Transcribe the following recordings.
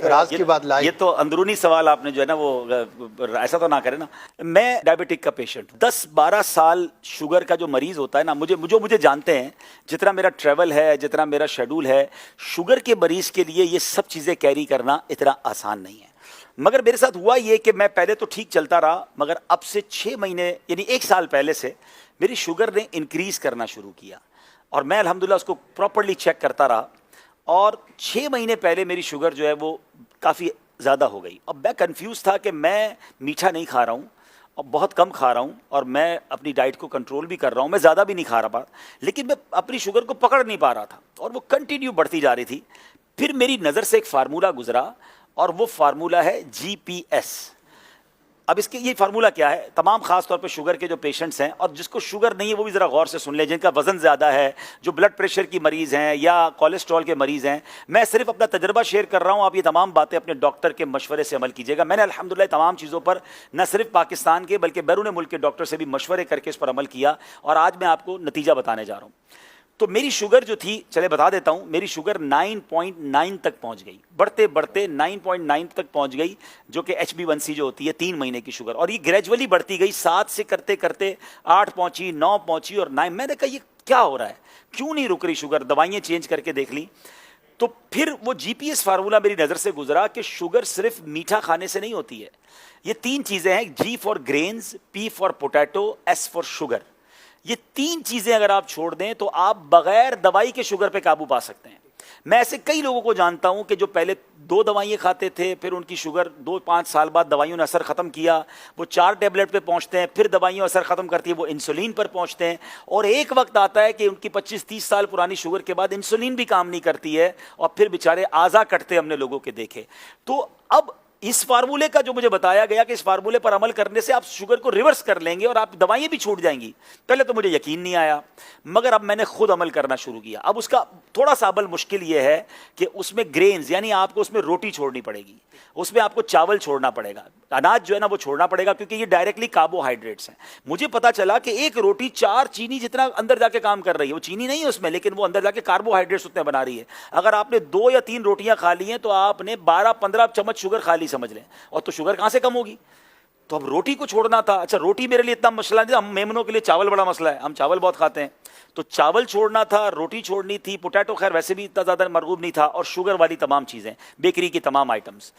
راز کی بات لائی. یہ تو اندرونی سوال آپ نے جو ہے نا وہ ایسا تو نہ کرے نا. میں ڈائبٹک کا پیشنٹ ہوں. 10-12 سال شوگر کا جو مریض ہوتا ہے نا, مجھے جانتے ہیں, جتنا میرا ٹریول ہے, جتنا میرا شیڈول ہے, شوگر کے مریض کے لیے یہ سب چیزیں کیری کرنا اتنا آسان نہیں ہے. مگر میرے ساتھ ہوا یہ کہ میں پہلے تو ٹھیک چلتا رہا, مگر اب سے 6 مہینے یعنی 1 سال پہلے سے میری شوگر نے انکریز کرنا شروع کیا, اور میں الحمدللہ اس کو پراپرلی چیک کرتا رہا, اور 6 مہینے پہلے میری شوگر جو ہے وہ کافی زیادہ ہو گئی. اب میں کنفیوز تھا کہ میں میٹھا نہیں کھا رہا ہوں اور بہت کم کھا رہا ہوں, اور میں اپنی ڈائٹ کو کنٹرول بھی کر رہا ہوں, میں زیادہ بھی نہیں کھا رہا, لیکن میں اپنی شوگر کو پکڑ نہیں پا رہا تھا, اور وہ کنٹینیو بڑھتی جا رہی تھی. پھر میری نظر سے ایک فارمولہ گزرا, اور وہ فارمولہ ہے GPS. اب اس کے یہ فارمولہ کیا ہے, تمام خاص طور پہ شوگر کے جو پیشنٹس ہیں, اور جس کو شوگر نہیں ہے وہ بھی ذرا غور سے سن لیں, جن کا وزن زیادہ ہے, جو بلڈ پریشر کی مریض ہیں یا کولیسٹرول کے مریض ہیں, میں صرف اپنا تجربہ شیئر کر رہا ہوں. آپ یہ تمام باتیں اپنے ڈاکٹر کے مشورے سے عمل کیجیے گا. میں نے الحمدللہ تمام چیزوں پر نہ صرف پاکستان کے بلکہ بیرون ملک کے ڈاکٹر سے بھی مشورے کر کے اس پر عمل کیا, اور آج میں آپ کو نتیجہ بتانے جا رہا ہوں. تو میری شوگر جو تھی, چلے بتا دیتا ہوں, میری شوگر 9.9 تک پہنچ گئی, بڑھتے بڑھتے 9.9 تک پہنچ گئی, جو کہ HbA1c جو ہوتی ہے 3 مہینے کی شوگر, اور یہ گریجولی بڑھتی گئی. 7 سے کرتے کرتے 8 پہنچی, 9 پہنچی, اور 9. میں نے کہا یہ کیا ہو رہا ہے, کیوں نہیں رک رہی شوگر؟ دوائیاں چینج کر کے دیکھ لی, تو پھر وہ GPS فارمولہ میری نظر سے گزرا کہ شوگر صرف میٹھا کھانے سے نہیں ہوتی ہے. یہ 3 چیزیں ہیں, G for greens, P for potato, S for sugar. یہ 3 چیزیں اگر آپ چھوڑ دیں تو آپ بغیر دوائی کے شوگر پہ قابو پا سکتے ہیں. میں ایسے کئی لوگوں کو جانتا ہوں کہ جو پہلے 2 دوائیں کھاتے تھے, پھر ان کی شوگر 2-5 سال بعد دوائیوں نے اثر ختم کیا, وہ 4 ٹیبلٹ پہ پہنچتے ہیں, پھر دوائیوں اثر ختم کرتی ہے, وہ انسولین پر پہنچتے ہیں, اور ایک وقت آتا ہے کہ ان کی 25-30 سال پرانی شوگر کے بعد انسولین بھی کام نہیں کرتی ہے, اور پھر بیچارے اعضا کٹتے ہم نے لوگوں کے دیکھے. تو اب اس فارمولے کا جو مجھے بتایا گیا کہ اس فارمولے پر عمل کرنے سے آپ شوگر کو ریورس کر لیں گے اور آپ دوائیں بھی چھوٹ جائیں گی, پہلے تو مجھے یقین نہیں آیا, مگر اب میں نے خود عمل کرنا شروع کیا. اب اس کا تھوڑا سا عمل مشکل یہ ہے کہ اس میں گرینز, یعنی آپ کو اس میں روٹی چھوڑنی پڑے گی, اس میں آپ کو چاول چھوڑنا پڑے گا, اناج جو ہے نا وہ چھوڑنا پڑے گا, کیونکہ یہ ڈائریکٹلی کاربوہائیڈریٹس ہیں. مجھے پتا چلا کہ ایک روٹی 4 چینی جتنا اندر جا کے کام کر رہی ہے, وہ چینی نہیں ہے اس میں, لیکن وہ اندر جا کے کاربوہائیڈریٹس اتنے بنا رہی ہے. اگر آپ نے 2 یا 3 روٹیاں کھا لی ہیں تو آپ نے 12-15 چمچ شوگر کھا لی سمجھ لیں, اور تو شوگر کہاں سے کم ہوگی؟ تو اب روٹی کو چھوڑنا تھا. اچھا روٹی میرے لیے اتنا مسئلہ نہیں, ہم میمنوں کے لیے چاول بڑا مسئلہ ہے, ہم چاول بہت کھاتے ہیں, تو چاول چھوڑنا تھا, روٹی چھوڑنی تھی, پوٹیٹو خیر ویسے بھی اتنا زیادہ مرغوب نہیں تھا, اور شوگر والی تمام چیزیں, بیکری کی تمام آئٹمس.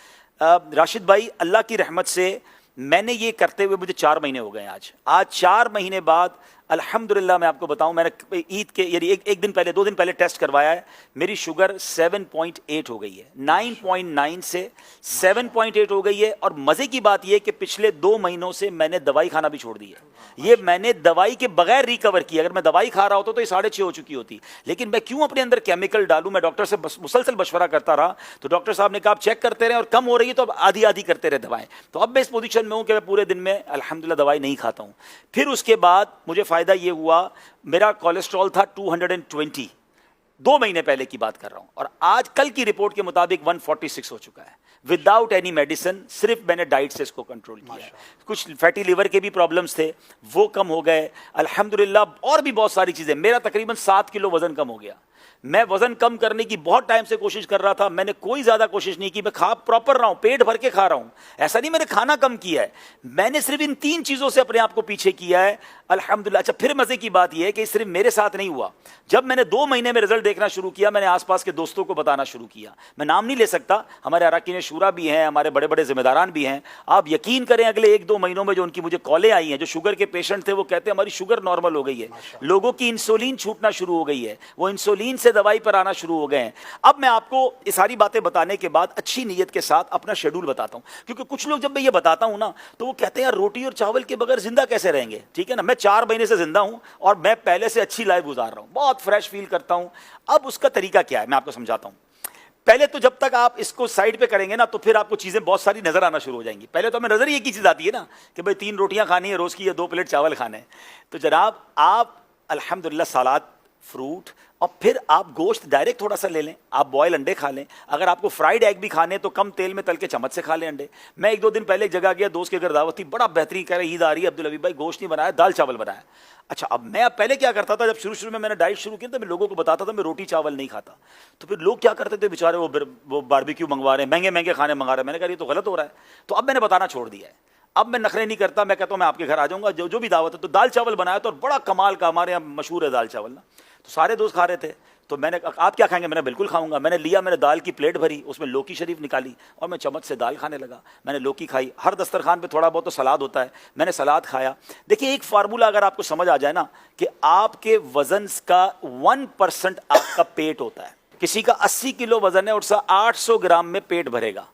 راشد بھائی, اللہ کی رحمت سے میں نے یہ کرتے ہوئے مجھے 4 مہینے ہو گئے. آج 4 مہینے بعد الحمدللہ میں آپ کو بتاؤں, میں نے عید کے یعنی ایک دن پہلے 2 دن پہلے ٹیسٹ کروایا ہے, میری شوگر 7.8 ہو گئی ہے, 9.9 سے 7.8 ہو گئی ہے. اور مزے کی بات یہ کہ پچھلے 2 مہینوں سے میں نے دوائی کھانا بھی چھوڑ دی ہے. یہ میں نے دوائی کے بغیر ریکور کی. اگر میں دوائی کھا رہا ہوتا تو یہ 6.5 ہو چکی ہوتی, لیکن میں کیوں اپنے اندر کیمیکل ڈالوں؟ میں ڈاکٹر سے مسلسل مشورہ کرتا رہا, تو ڈاکٹر صاحب نے کہا آپ چیک کرتے رہیں, اور کم ہو رہی ہے تو اب آدھی کرتے رہے دوائیں. تو اب میں اس پوزیشن میں ہوں کہ میں پورے دن میں الحمدللہ دوائی نہیں کھاتا ہوں. پھر اس کے بعد مجھے فائدہ یہ ہوا, میرا کولیسٹرول تھا 220, 2 مہینے پہلے کی بات کر رہا ہوں, اور آج کل کی رپورٹ کے مطابق 146 ہو چکا ہے, وداؤٹ اینی میڈیسن. صرف میں نے ڈائٹ سے اس کو کنٹرول کیا ہے. کچھ فیٹی لیور کے بھی پرابلمس تھے, وہ کم ہو گئے الحمدللہ, اور بھی بہت ساری چیزیں. میرا تقریباً 7 کلو وزن کم ہو گیا. میں وزن کم کرنے کی بہت ٹائم سے کوشش کر رہا تھا, میں نے کوئی زیادہ کوشش نہیں کی, میں کھا پراپر رہا ہوں, پیٹ بھر کے کھا رہا ہوں, ایسا نہیں میں نے کھانا کم کیا ہے, میں نے صرف ان 3 چیزوں سے اپنے آپ کو پیچھے کیا ہے الحمدللہ. اچھا پھر مزے کی بات یہ ہے کہ صرف میرے ساتھ نہیں ہوا, جب میں نے 2 مہینے میں رزلٹ دیکھنا شروع کیا, میں نے آس پاس کے دوستوں کو بتانا شروع کیا. میں نام نہیں لے سکتا, ہمارے اراکین شورا بھی ہیں, ہمارے بڑے بڑے ذمہ داران بھی ہیں. آپ یقین کریں اگلے 1-2 مہینوں میں جو ان کی مجھے کالیں آئی ہیں, جو شوگر کے پیشنٹ تھے, وہ کہتے ہیں ہماری شوگر نارمل ہو گئی ہے, لوگوں کی انسولین چھوٹنا شروع ہو گئی ہے, وہ انسولین سے دوائی پر آنا شروع ہو گئے ہیں. اب میں آپ کو یہ ساری باتیں بتانے کے بعد اچھی نیت کے ساتھ اپنا شیڈول بتاتا ہوں, کیونکہ کچھ لوگ جب میں یہ بتاتا ہوں نا تو وہ کہتے ہیں یار روٹی اور چاول کے بغیر زندہ کیسے رہیں گے؟ ٹھیک ہے نا, میں 4 مہینے سے زندہ ہوں, اور میں پہلے سے اچھی لائف گزار رہا ہوں, بہت فریش فیل کرتا ہوں. اب اس کا طریقہ کیا ہے میں آپ کو سمجھاتا ہوں. پہلے تو جب تک آپ اس کو سائڈ پہ کریں گے نا تو پھر آپ کو چیزیں بہت ساری نظر آنا شروع ہو جائیں گی. پہلے تو ہمیں نظر ایک ہی چیز آتی ہے نا کہ بھائی 3 روٹیاں کھانی ہے روز کی, یا 2 پلیٹ چاول کھانے ہیں. تو جناب آپ الحمدللہ سلاد, فروٹ اور پھر آپ گوشت ڈائریکٹ تھوڑا سا لے لیں, آپ بوائل انڈے کھا لیں, اگر آپ کو فرائیڈ ایگ بھی کھانے تو کم تیل میں تل کے چمچ سے کھا لیں انڈے. میں ایک دو دن پہلے ایک جگہ گیا, دوست کے گھر دعوت تھی, بڑا بہترین, کہہ رہے عید آ رہی ہے عبدالحبیب بھائی گوشت نہیں بنایا, دال چاول بنایا. اچھا, اب میں پہلے کیا کرتا تھا, جب شروع میں نے ڈائٹ شروع کی تو میں لوگوں کو بتاتا تھا میں روٹی چاول نہیں کھاتا, تو پھر لوگ کیا کرتے تھے بیچارے, وہ باربیکیو منگوا رہے ہیں, مہنگے مہنگے کھانے منگا رہے ہیں. میں نے کہا یہ تو غلط ہو رہا ہے. تو اب میں نے بتانا چھوڑ دیا ہے, اب میں نخرے نہیں کرتا, میں کہتا ہوں میں آپ کے گھر آ جاؤں گا, جو بھی دعوت ہے. تو دال چاول بنایا تو, اور بڑا کمال کا, ہمارے یہاں مشہور ہے دال چاول نا, تو سارے دوست کھا رہے تھے. تو میں نے کہا آپ کیا کھائیں گے, میں نے بالکل کھاؤں گا. میں نے لیا, میں نے دال کی پلیٹ بھری, اس میں لوکی شریف نکالی اور میں چمچ سے دال کھانے لگا. میں نے لوکی کھائی, ہر دسترخوان پہ تھوڑا بہت تو سلاد ہوتا ہے, میں نے سلاد کھایا. دیکھیے ایک فارمولہ اگر آپ کو سمجھ آ جائے نا, کہ آپ کے وزن کا 1% آپ کا پیٹ ہوتا ہے. کسی کا 80 کلو وزن ہے اور 800 گرام میں پیٹ بھرے گا.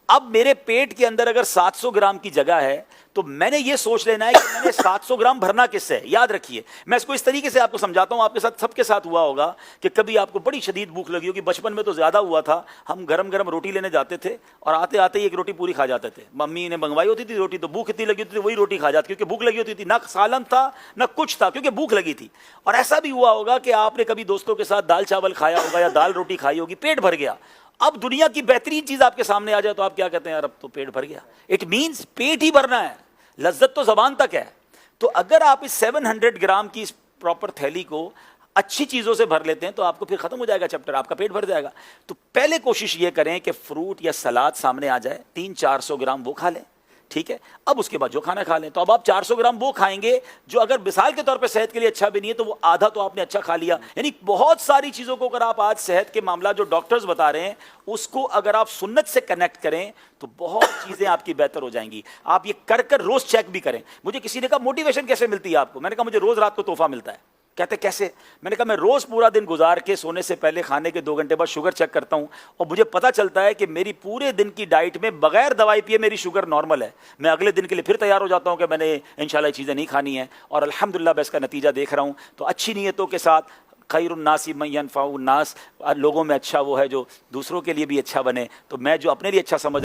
اب میرے پیٹ کے اندر اگر 700 گرام کی جگہ ہے تو میں نے یہ سوچ لینا ہے کہ میں نے 700 گرام بھرنا کس سے. یاد رکھیے, میں اس کو اس طریقے سے آپ کو سمجھاتا ہوں, آپ کے ساتھ سب کے ساتھ ہوا ہوگا کہ کبھی آپ کو بڑی شدید بھوک لگی ہوگی. بچپن میں تو زیادہ ہوا تھا, ہم گرم گرم روٹی لینے جاتے تھے اور آتے آتے ہی ایک روٹی پوری کھا جاتے تھے. ممی نے منگوائی ہوتی تھی روٹی, تو بھوک اتنی لگی ہوتی تھی وہی روٹی کھا جاتی, کیونکہ بھوک لگی ہوتی تھی, نہ سالن تھا نہ کچھ تھا, کیونکہ بھوک لگی تھی. اور ایسا بھی ہوا ہوگا کہ آپ نے کبھی دوستوں کے ساتھ دال چاول کھایا ہوگا یا دال روٹی کھائی ہوگی, پیٹ بھر گیا. اب دنیا کی بہترین چیز آپ کے سامنے آ جائے تو آپ کیا کہتے ہیں, یار اب تو پیٹ بھر گیا. اٹ مینس پیٹ ہی بھرنا ہے, لذت تو زبان تک ہے. تو اگر آپ اس 700 گرام کی اس پراپر تھیلی کو اچھی چیزوں سے بھر لیتے ہیں تو آپ کو پھر ختم ہو جائے گا چیپٹر, آپ کا پیٹ بھر جائے گا. تو پہلے کوشش یہ کریں کہ فروٹ یا سلاد سامنے آ جائے, 300-400 گرام وہ کھا لیں, ٹھیک ہے. اب اس کے بعد جو کھانا کھا لیں. تو اب آپ 400 گرام وہ کھائیں گے جو اگر مثال کے طور پہ صحت کے لیے اچھا بھی نہیں ہے, تو وہ آدھا تو آپ نے اچھا کھا لیا. یعنی بہت ساری چیزوں کو اگر آپ آج صحت کے معاملات جو ڈاکٹرز بتا رہے ہیں اس کو اگر آپ سنت سے کنیکٹ کریں تو بہت چیزیں آپ کی بہتر ہو جائیں گی. آپ یہ کر روز چیک بھی کریں. مجھے کسی نے کہا موٹیویشن کیسے ملتی ہے آپ کو, میں نے کہا مجھے روز رات کو تحفہ ملتا ہے. کہتے کیسے, میں نے کہا میں روز پورا دن گزار کے سونے سے پہلے کھانے کے 2 گھنٹے بعد شوگر چیک کرتا ہوں, اور مجھے پتا چلتا ہے کہ میری پورے دن کی ڈائٹ میں بغیر دوائی پیے میری شوگر نارمل ہے. میں اگلے دن کے لیے پھر تیار ہو جاتا ہوں کہ میں نے انشاءاللہ یہ چیزیں نہیں کھانی ہیں, اور الحمدللہ میں اس کا نتیجہ دیکھ رہا ہوں. تو اچھی نیتوں کے ساتھ, خیر الناس من ینفع الناس, لوگوں میں اچھا وہ ہے جو دوسروں کے لیے بھی اچھا بنے. تو میں جو اپنے لیے اچھا سمجھ